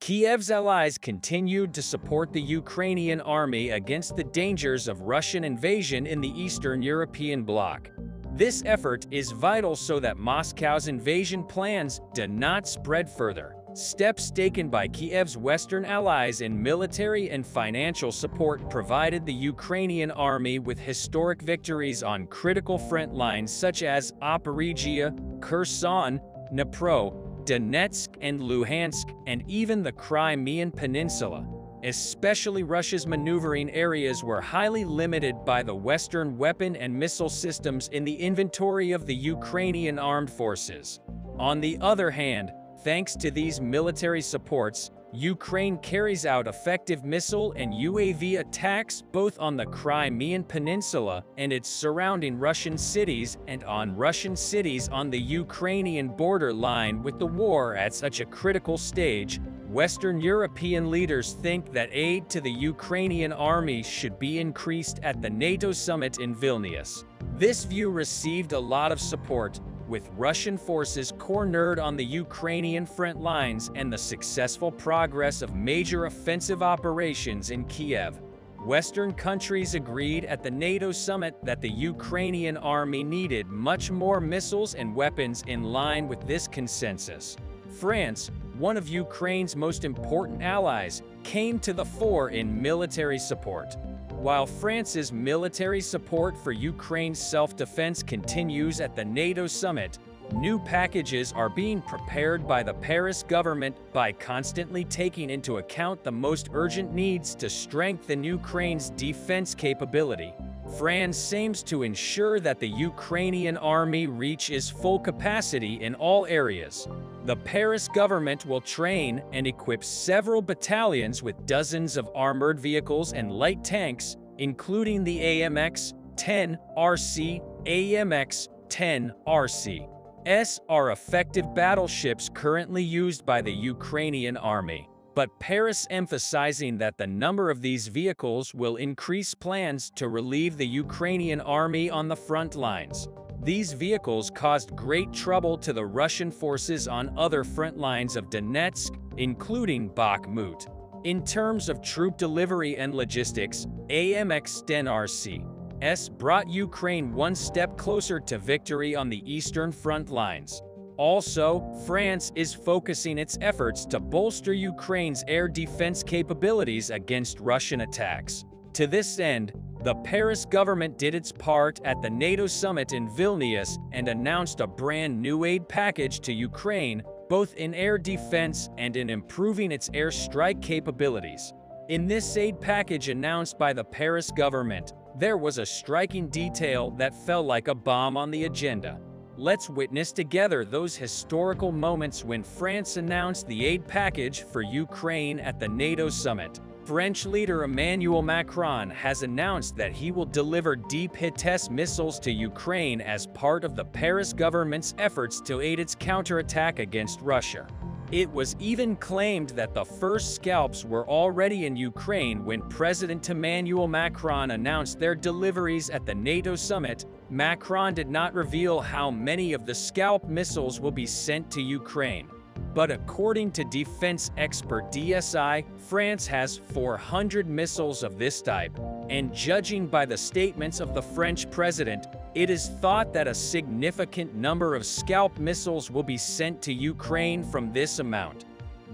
Kiev's allies continued to support the Ukrainian army against the dangers of Russian invasion in the Eastern European bloc. This effort is vital so that Moscow's invasion plans do not spread further. Steps taken by Kiev's Western allies in military and financial support provided the Ukrainian army with historic victories on critical front lines such as Zaporizhzhia, Kherson, Dnipro, Donetsk and Luhansk, and even the Crimean Peninsula. Especially Russia's maneuvering areas were highly limited by the Western weapon and missile systems in the inventory of the Ukrainian armed forces. On the other hand, thanks to these military supports, Ukraine carries out effective missile and UAV attacks both on the Crimean Peninsula and its surrounding Russian cities and on Russian cities on the Ukrainian border line. With the war at such a critical stage, Western European leaders think that aid to the Ukrainian army should be increased at the NATO summit in Vilnius. This view received a lot of support, with Russian forces cornered on the Ukrainian front lines and the successful progress of major offensive operations in Kiev. Western countries agreed at the NATO summit that the Ukrainian army needed much more missiles and weapons in line with this consensus. France, one of Ukraine's most important allies, came to the fore in military support. While France's military support for Ukraine's self-defense continues at the NATO summit, new packages are being prepared by the Paris government by constantly taking into account the most urgent needs to strengthen Ukraine's defense capability. France aims to ensure that the Ukrainian army reaches full capacity in all areas. The Paris government will train and equip several battalions with dozens of armored vehicles and light tanks, including the AMX-10 RC, AMX-10 RC. S are effective battleships currently used by the Ukrainian army, but Paris emphasizing that the number of these vehicles will increase plans to relieve the Ukrainian army on the front lines. These vehicles caused great trouble to the Russian forces on other front lines of Donetsk, including Bakhmut. In terms of troop delivery and logistics, AMX-10 RC brought Ukraine one step closer to victory on the eastern front lines. Also, France is focusing its efforts to bolster Ukraine's air defense capabilities against Russian attacks. To this end, the Paris government did its part at the NATO summit in Vilnius and announced a brand new aid package to Ukraine, both in air defense and in improving its air strike capabilities. In this aid package announced by the Paris government, there was a striking detail that fell like a bomb on the agenda. Let's witness together those historical moments when France announced the aid package for Ukraine at the NATO summit. French leader Emmanuel Macron has announced that he will deliver deep hit test missiles to Ukraine as part of the Paris government's efforts to aid its counterattack against Russia. It was even claimed that the first scalps were already in Ukraine when President Emmanuel Macron announced their deliveries at the NATO summit. Macron did not reveal how many of the scalp missiles will be sent to Ukraine. But according to defense expert DSI, France has 400 missiles of this type, and judging by the statements of the French president, it is thought that a significant number of scalp missiles will be sent to Ukraine from this amount.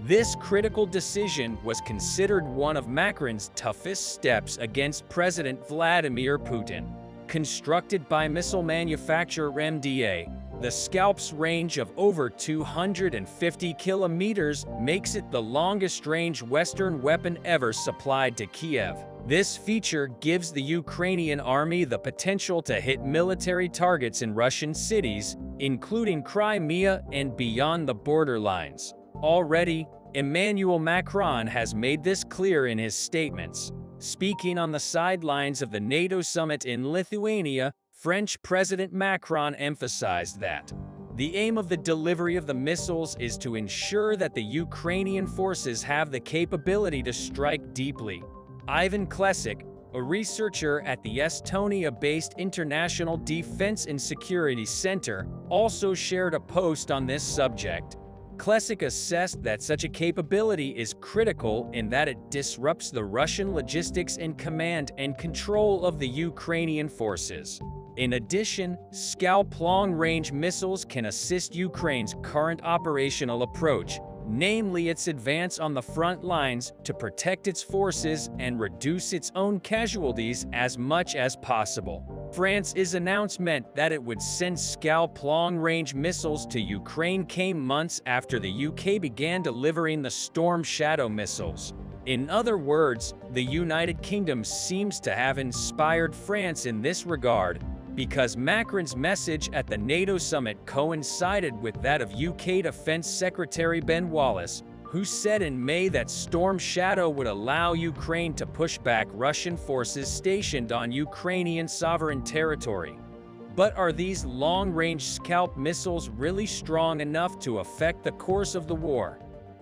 This critical decision was considered one of Macron's toughest steps against President Vladimir Putin. Constructed by missile manufacturer MDA, the Scalp's range of over 250 kilometers makes it the longest-range Western weapon ever supplied to Kiev. This feature gives the Ukrainian army the potential to hit military targets in Russian cities, including Crimea and beyond the border lines. Already, Emmanuel Macron has made this clear in his statements. Speaking on the sidelines of the NATO summit in Lithuania, French President Macron emphasized that the aim of the delivery of the missiles is to ensure that the Ukrainian forces have the capability to strike deeply. Ivan Klesik, a researcher at the Estonia-based International Defense and Security Center, also shared a post on this subject. Klesic assessed that such a capability is critical in that it disrupts the Russian logistics and command and control of the Ukrainian forces. In addition, Scalp long-range missiles can assist Ukraine's current operational approach, namely its advance on the front lines to protect its forces and reduce its own casualties as much as possible. France's announcement that it would send Scalp long-range missiles to Ukraine came months after the UK began delivering the Storm Shadow missiles. In other words, the United Kingdom seems to have inspired France in this regard, because Macron's message at the NATO summit coincided with that of UK Defence Secretary Ben Wallace, who said in May that Storm Shadow would allow Ukraine to push back Russian forces stationed on Ukrainian sovereign territory. But are these long-range Scalp missiles really strong enough to affect the course of the war?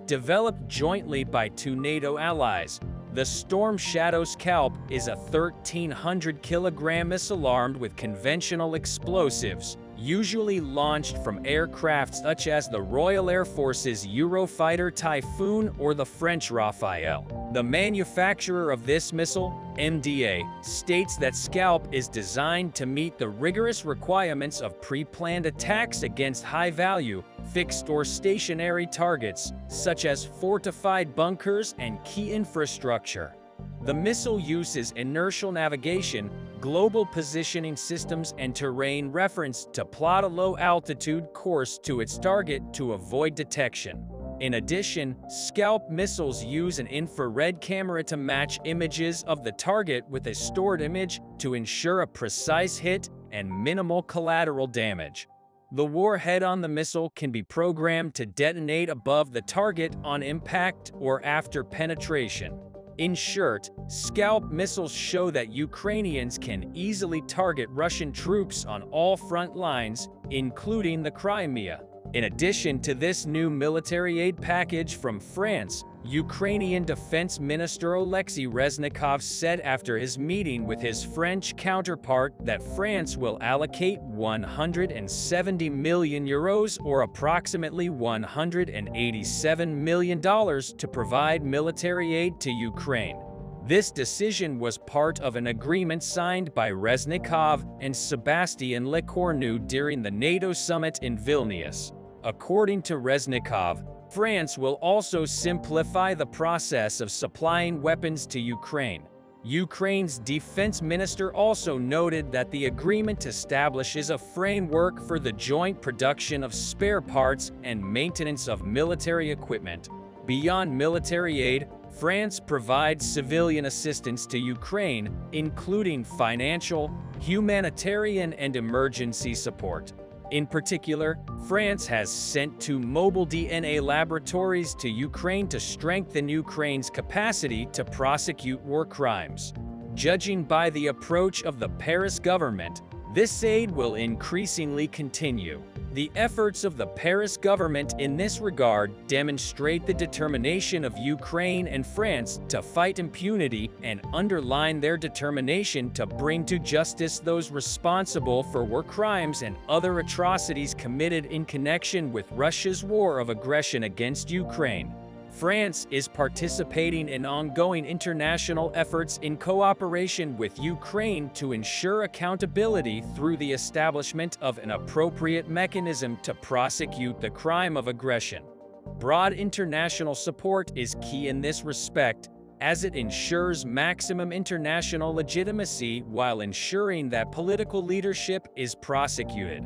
Developed jointly by two NATO allies, the Storm Shadow Scalp is a 1,300-kilogram missile armed with conventional explosives, usually launched from aircraft such as the Royal Air Force's Eurofighter Typhoon or the French Rafale. The manufacturer of this missile, MDA, states that Scalp is designed to meet the rigorous requirements of pre-planned attacks against high-value, fixed or stationary targets, such as fortified bunkers and key infrastructure. The missile uses inertial navigation, global positioning systems, and terrain reference to plot a low-altitude course to its target to avoid detection. In addition, Scalp missiles use an infrared camera to match images of the target with a stored image to ensure a precise hit and minimal collateral damage. The warhead on the missile can be programmed to detonate above the target on impact or after penetration. In short, Scalp missiles show that Ukrainians can easily target Russian troops on all front lines, including the Crimea. In addition to this new military aid package from France, Ukrainian Defense Minister Oleksiy Reznikov said after his meeting with his French counterpart that France will allocate 170 million euros or approximately $187 million to provide military aid to Ukraine. This decision was part of an agreement signed by Reznikov and Sébastien Lecornu during the NATO summit in Vilnius. According to Reznikov, France will also simplify the process of supplying weapons to Ukraine. Ukraine's defense minister also noted that the agreement establishes a framework for the joint production of spare parts and maintenance of military equipment. Beyond military aid, France provides civilian assistance to Ukraine, including financial, humanitarian, and emergency support. In particular, France has sent two mobile DNA laboratories to Ukraine to strengthen Ukraine's capacity to prosecute war crimes. Judging by the approach of the Paris government, this aid will increasingly continue. The efforts of the Paris government in this regard demonstrate the determination of Ukraine and France to fight impunity and underline their determination to bring to justice those responsible for war crimes and other atrocities committed in connection with Russia's war of aggression against Ukraine. France is participating in ongoing international efforts in cooperation with Ukraine to ensure accountability through the establishment of an appropriate mechanism to prosecute the crime of aggression. Broad international support is key in this respect, as it ensures maximum international legitimacy while ensuring that political leadership is prosecuted.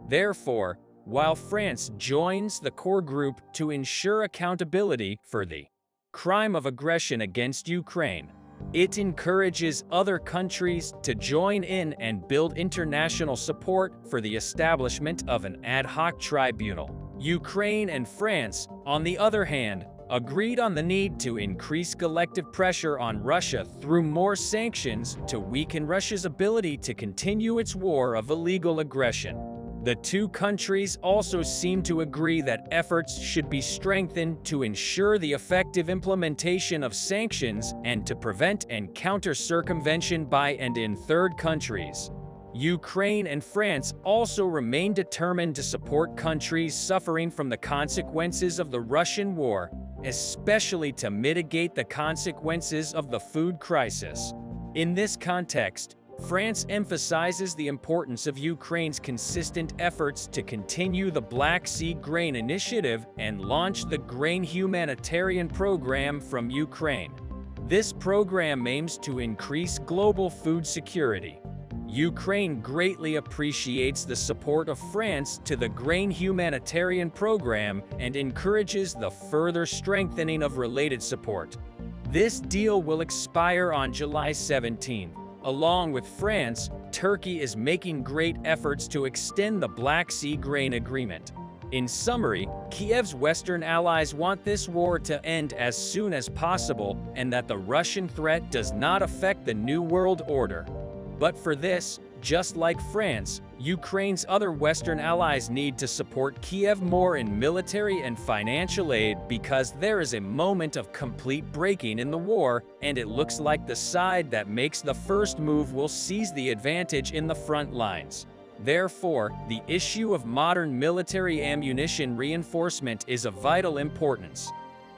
Therefore, while France joins the core group to ensure accountability for the crime of aggression against Ukraine, it encourages other countries to join in and build international support for the establishment of an ad hoc tribunal. Ukraine and France, on the other hand, agreed on the need to increase collective pressure on Russia through more sanctions to weaken Russia's ability to continue its war of illegal aggression. The two countries also seem to agree that efforts should be strengthened to ensure the effective implementation of sanctions and to prevent and counter circumvention by and in third countries. Ukraine and France also remain determined to support countries suffering from the consequences of the Russian war, especially to mitigate the consequences of the food crisis. In this context, France emphasizes the importance of Ukraine's consistent efforts to continue the Black Sea Grain Initiative and launch the Grain Humanitarian Program from Ukraine. This program aims to increase global food security. Ukraine greatly appreciates the support of France to the Grain Humanitarian Program and encourages the further strengthening of related support. This deal will expire on July 17. Along with France, Turkey is making great efforts to extend the Black Sea Grain Agreement. In summary, Kiev's Western allies want this war to end as soon as possible and that the Russian threat does not affect the New World Order. But for this, just like France, Ukraine's other Western allies need to support Kiev more in military and financial aid because there is a moment of complete breaking in the war, and it looks like the side that makes the first move will seize the advantage in the front lines. Therefore, the issue of modern military ammunition reinforcement is of vital importance.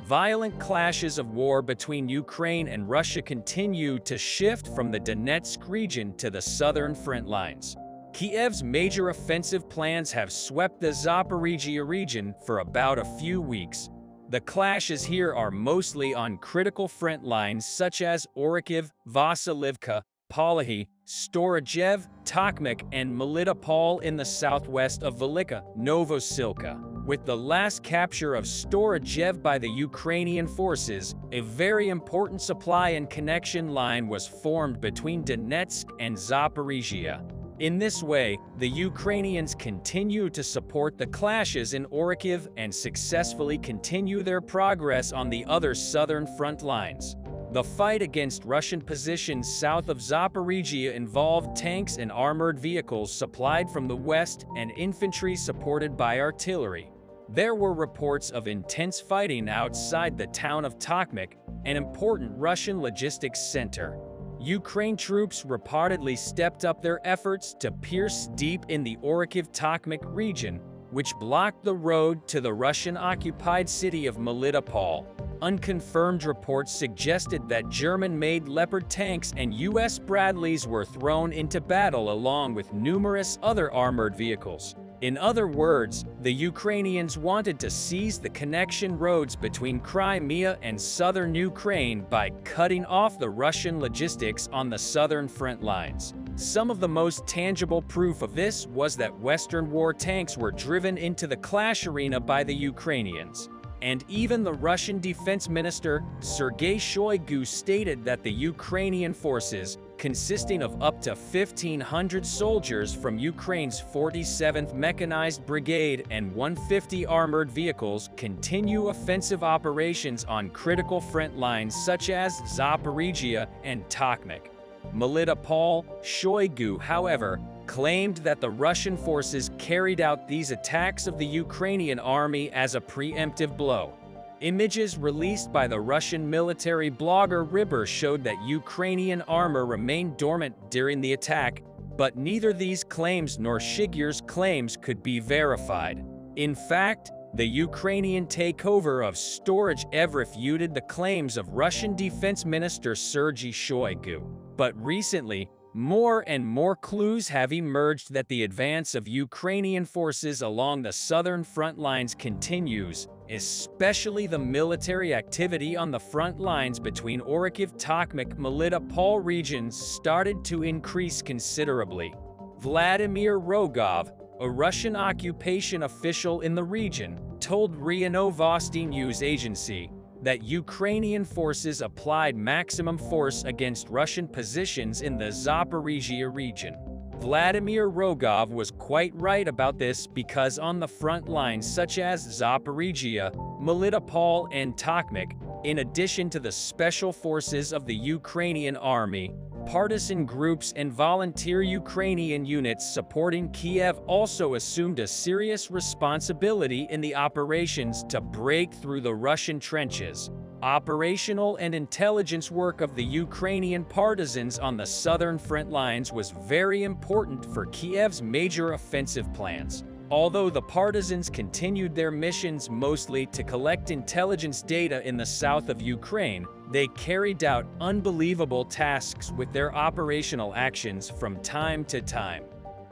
Violent clashes of war between Ukraine and Russia continue to shift from the Donetsk region to the southern front lines. Kiev's major offensive plans have swept the Zaporizhia region for about a few weeks. The clashes here are mostly on critical front lines such as Orikhiv, Vasilivka, Palahi, Storozhev, Tokhmak, and Melitopol in the southwest of Velika Novosilka. With the last capture of Storozhev by the Ukrainian forces, a very important supply and connection line was formed between Donetsk and Zaporizhia. In this way, the Ukrainians continue to support the clashes in Orikhiv and successfully continue their progress on the other southern front lines. The fight against Russian positions south of Zaporizhia involved tanks and armored vehicles supplied from the west and infantry supported by artillery. There were reports of intense fighting outside the town of Tokhmak, an important Russian logistics center. Ukraine troops reportedly stepped up their efforts to pierce deep in the Orikhiv-Tokhmak region, which blocked the road to the Russian-occupied city of Melitopol. Unconfirmed reports suggested that German-made Leopard tanks and U.S. Bradleys were thrown into battle along with numerous other armored vehicles. In other words, the Ukrainians wanted to seize the connection roads between Crimea and southern Ukraine by cutting off the Russian logistics on the southern front lines. Some of the most tangible proof of this was that Western war tanks were driven into the clash arena by the Ukrainians. And even the Russian Defense Minister, Sergei Shoigu, stated that the Ukrainian forces, consisting of up to 1,500 soldiers from Ukraine's 47th Mechanized Brigade and 150 armored vehicles, continue offensive operations on critical front lines such as Zaporizhia and Tokhmak. Melitopol, Shoigu, however, claimed that the Russian forces carried out these attacks of the Ukrainian army as a preemptive blow. Images released by the Russian military blogger Ribber showed that Ukrainian armor remained dormant during the attack, but neither these claims nor Shigur's claims could be verified. In fact, the Ukrainian takeover of Storozhev refuted the claims of Russian Defense Minister Sergei Shoigu. But recently, more and more clues have emerged that the advance of Ukrainian forces along the southern front lines continues, especially the military activity on the front lines between Orikhiv-Tokhmak-Melitopol regions started to increase considerably. Vladimir Rogov, a Russian occupation official in the region, told RIA Novosti news agency that Ukrainian forces applied maximum force against Russian positions in the Zaporizhia region. Vladimir Rogov was quite right about this because on the front lines such as Zaporizhia, Melitopol, and Tokhmak, in addition to the special forces of the Ukrainian army, partisan groups and volunteer Ukrainian units supporting Kiev also assumed a serious responsibility in the operations to break through the Russian trenches. Operational and intelligence work of the Ukrainian partisans on the southern front lines was very important for Kiev's major offensive plans. Although the partisans continued their missions mostly to collect intelligence data in the south of Ukraine, they carried out unbelievable tasks with their operational actions from time to time.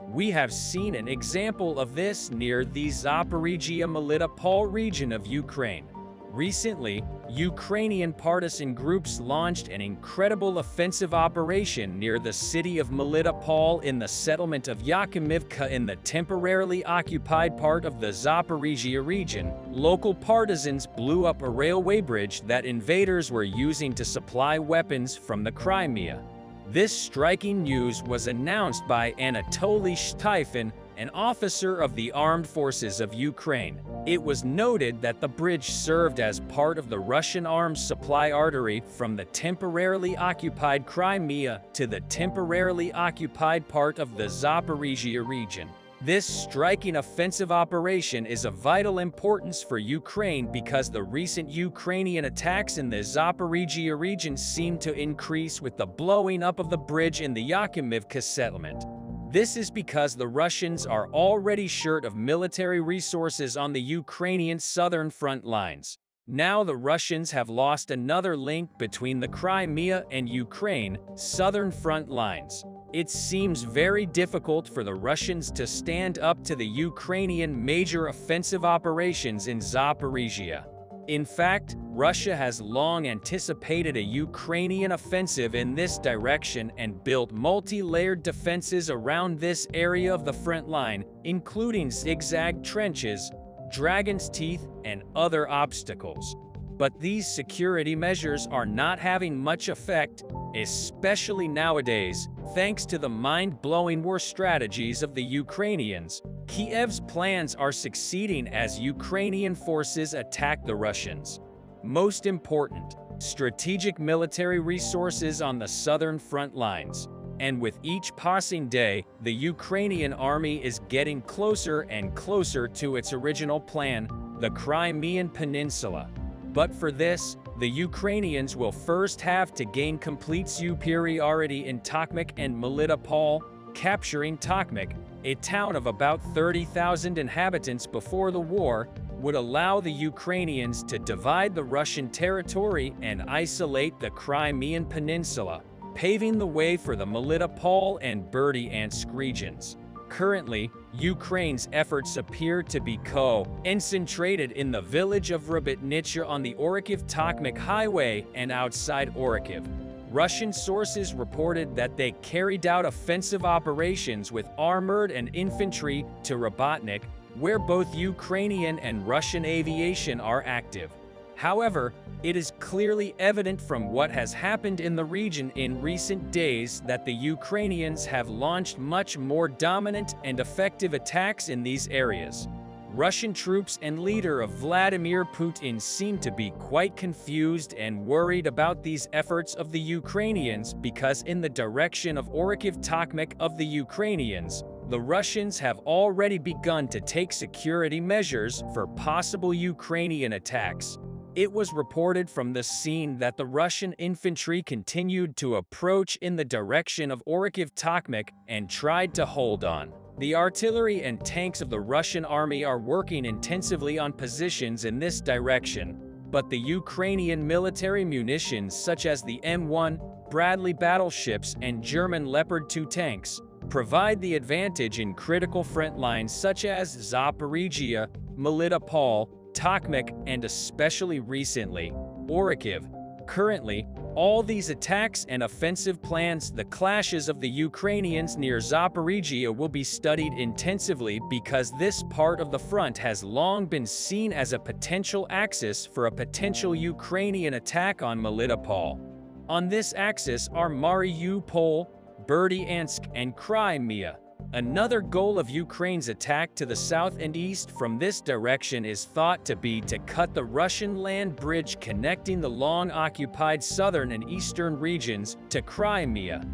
We have seen an example of this near the Zaporizhia-Melitopol region of Ukraine. Recently, Ukrainian partisan groups launched an incredible offensive operation near the city of Melitopol in the settlement of Yakimivka in the temporarily occupied part of the Zaporizhia region. Local partisans blew up a railway bridge that invaders were using to supply weapons from the Crimea. This striking news was announced by Anatoly Shtyfin, an officer of the Armed Forces of Ukraine. It was noted that the bridge served as part of the Russian arms supply artery from the temporarily occupied Crimea to the temporarily occupied part of the Zaporizhia region. This striking offensive operation is of vital importance for Ukraine because the recent Ukrainian attacks in the Zaporizhia region seem to increase with the blowing up of the bridge in the Yakimivka settlement. This is because the Russians are already short of military resources on the Ukrainian southern front lines. Now the Russians have lost another link between the Crimea and Ukraine southern front lines. It seems very difficult for the Russians to stand up to the Ukrainian major offensive operations in Zaporizhia. In fact, Russia has long anticipated a Ukrainian offensive in this direction and built multi-layered defenses around this area of the front line, including zigzag trenches, dragon's teeth, and other obstacles. But these security measures are not having much effect, especially nowadays, thanks to the mind-blowing war strategies of the Ukrainians. Kiev's plans are succeeding as Ukrainian forces attack the Russians. Most important, strategic military resources on the southern front lines. And with each passing day, the Ukrainian army is getting closer and closer to its original plan, the Crimean Peninsula. But for this, the Ukrainians will first have to gain complete superiority in Tokmak and Melitopol. Capturing Tokmak, a town of about 30,000 inhabitants before the war, would allow the Ukrainians to divide the Russian territory and isolate the Crimean Peninsula, paving the way for the Melitopol and Berdyansk regions. Currently, Ukraine's efforts appear to be concentrated in the village of Rabotnitsa on the Orikhiv-Tokmak highway and outside Orikhiv. Russian sources reported that they carried out offensive operations with armored and infantry to Rabotnik, where both Ukrainian and Russian aviation are active. However, it is clearly evident from what has happened in the region in recent days that the Ukrainians have launched much more dominant and effective attacks in these areas. Russian troops and leader of Vladimir Putin seem to be quite confused and worried about these efforts of the Ukrainians because in the direction of Orikhiv-Tokmak of the Ukrainians, the Russians have already begun to take security measures for possible Ukrainian attacks. It was reported from the scene that the Russian infantry continued to approach in the direction of Orikhiv-Tokmak and tried to hold on. The artillery and tanks of the Russian army are working intensively on positions in this direction, but the Ukrainian military munitions such as the M1 Bradley battleships and German Leopard 2 tanks provide the advantage in critical front lines such as Zaporizhia, Melitopol, Tokmak, and especially recently, Orikhiv. Currently, all these attacks and offensive plans, the clashes of the Ukrainians near Zaporizhia will be studied intensively because this part of the front has long been seen as a potential axis for a potential Ukrainian attack on Melitopol. On this axis are Mariupol, Berdyansk, and Crimea. Another goal of Ukraine's attack to the south and east from this direction is thought to be to cut the Russian land bridge connecting the long-occupied southern and eastern regions to Crimea.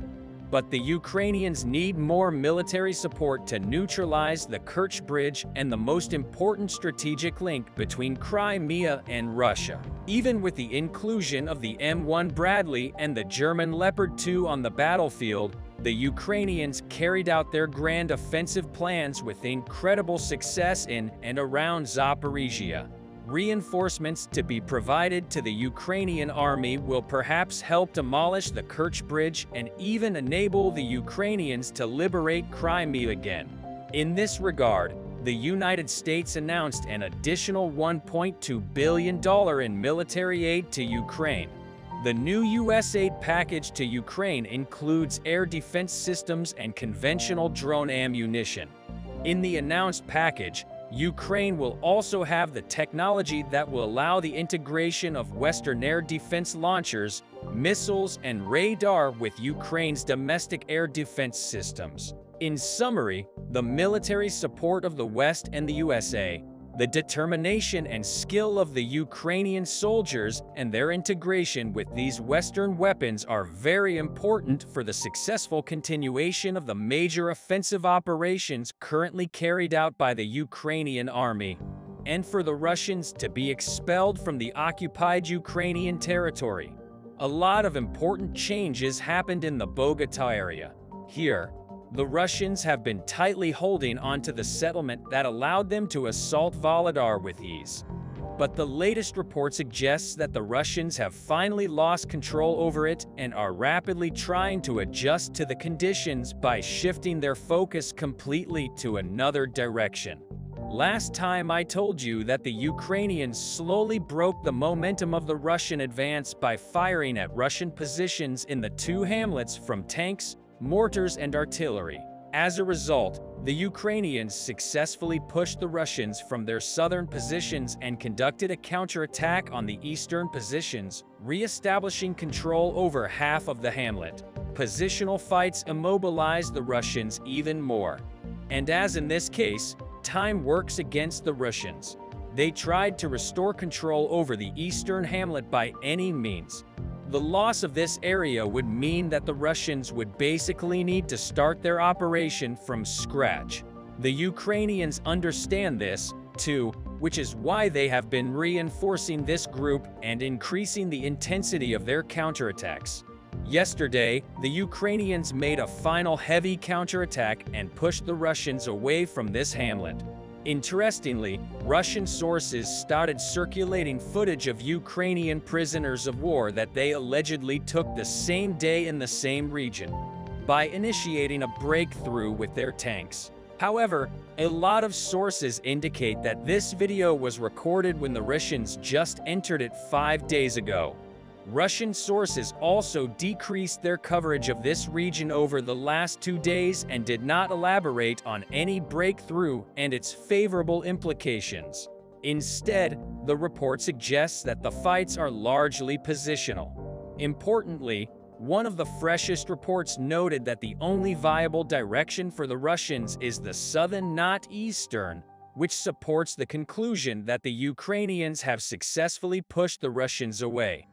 But the Ukrainians need more military support to neutralize the Kerch Bridge and the most important strategic link between Crimea and Russia. Even with the inclusion of the M1 Bradley and the German Leopard 2 on the battlefield, the Ukrainians carried out their grand offensive plans with incredible success in and around Zaporizhia. Reinforcements to be provided to the Ukrainian army will perhaps help demolish the Kerch Bridge and even enable the Ukrainians to liberate Crimea again. In this regard, the United States announced an additional $1.2 billion in military aid to Ukraine. The new U.S. aid package to Ukraine includes air defense systems and conventional drone ammunition. In the announced package, Ukraine will also have the technology that will allow the integration of Western air defense launchers, missiles, and radar with Ukraine's domestic air defense systems. In summary, the military support of the West and the USA, the determination and skill of the Ukrainian soldiers, and their integration with these Western weapons are very important for the successful continuation of the major offensive operations currently carried out by the Ukrainian army, and for the Russians to be expelled from the occupied Ukrainian territory. A lot of important changes happened in the Bogota area. Here, the Russians have been tightly holding onto the settlement that allowed them to assault Volodar with ease. But the latest report suggests that the Russians have finally lost control over it and are rapidly trying to adjust to the conditions by shifting their focus completely to another direction. Last time I told you that the Ukrainians slowly broke the momentum of the Russian advance by firing at Russian positions in the two hamlets from tanks, mortars, and artillery. As a result, the Ukrainians successfully pushed the Russians from their southern positions and conducted a counterattack on the eastern positions, re-establishing control over half of the hamlet. Positional fights immobilized the Russians even more. And as in this case, time works against the Russians. They tried to restore control over the eastern hamlet by any means. The loss of this area would mean that the Russians would basically need to start their operation from scratch. The Ukrainians understand this, too, which is why they have been reinforcing this group and increasing the intensity of their counterattacks. Yesterday, the Ukrainians made a final heavy counterattack and pushed the Russians away from this hamlet. Interestingly, Russian sources started circulating footage of Ukrainian prisoners of war that they allegedly took the same day in the same region, by initiating a breakthrough with their tanks. However, a lot of sources indicate that this video was recorded when the Russians just entered it 5 days ago. Russian sources also decreased their coverage of this region over the last 2 days and did not elaborate on any breakthrough and its favorable implications. Instead, the report suggests that the fights are largely positional. Importantly, one of the freshest reports noted that the only viable direction for the Russians is the southern, not eastern, which supports the conclusion that the Ukrainians have successfully pushed the Russians away.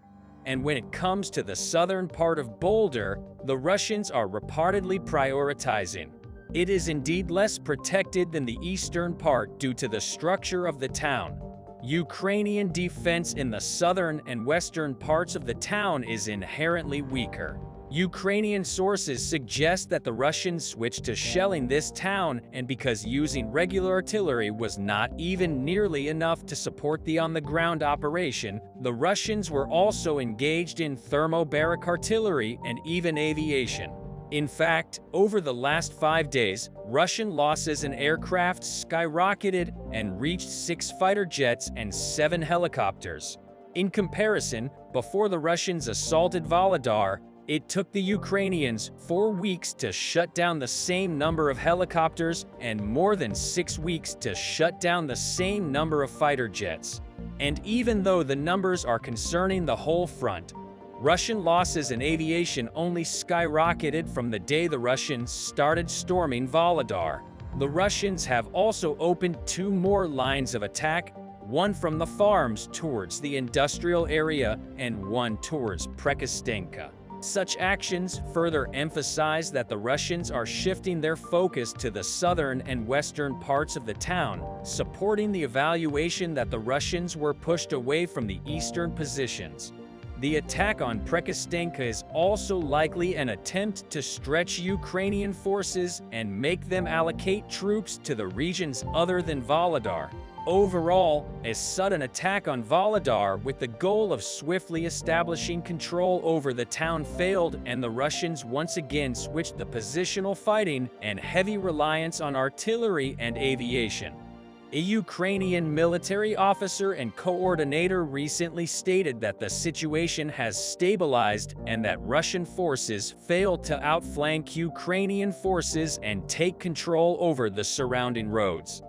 And when it comes to the southern part of Boulder, the Russians are reportedly prioritizing. It is indeed less protected than the eastern part due to the structure of the town. Ukrainian defense in the southern and western parts of the town is inherently weaker. Ukrainian sources suggest that the Russians switched to shelling this town, and because using regular artillery was not even nearly enough to support the on-the-ground operation, the Russians were also engaged in thermobaric artillery and even aviation. In fact, over the last 5 days, Russian losses in aircraft skyrocketed and reached 6 fighter jets and 7 helicopters. In comparison, before the Russians assaulted Volodar, it took the Ukrainians 4 weeks to shut down the same number of helicopters and more than 6 weeks to shut down the same number of fighter jets. And even though the numbers are concerning the whole front, Russian losses in aviation only skyrocketed from the day the Russians started storming Volodar. The Russians have also opened 2 more lines of attack, one from the farms towards the industrial area and one towards Prekostenka. Such actions further emphasize that the Russians are shifting their focus to the southern and western parts of the town, supporting the evaluation that the Russians were pushed away from the eastern positions. The attack on Prekostenka is also likely an attempt to stretch Ukrainian forces and make them allocate troops to the regions other than Volodar. Overall, a sudden attack on Volodar with the goal of swiftly establishing control over the town failed, and the Russians once again switched to positional fighting and heavy reliance on artillery and aviation. A Ukrainian military officer and coordinator recently stated that the situation has stabilized and that Russian forces failed to outflank Ukrainian forces and take control over the surrounding roads.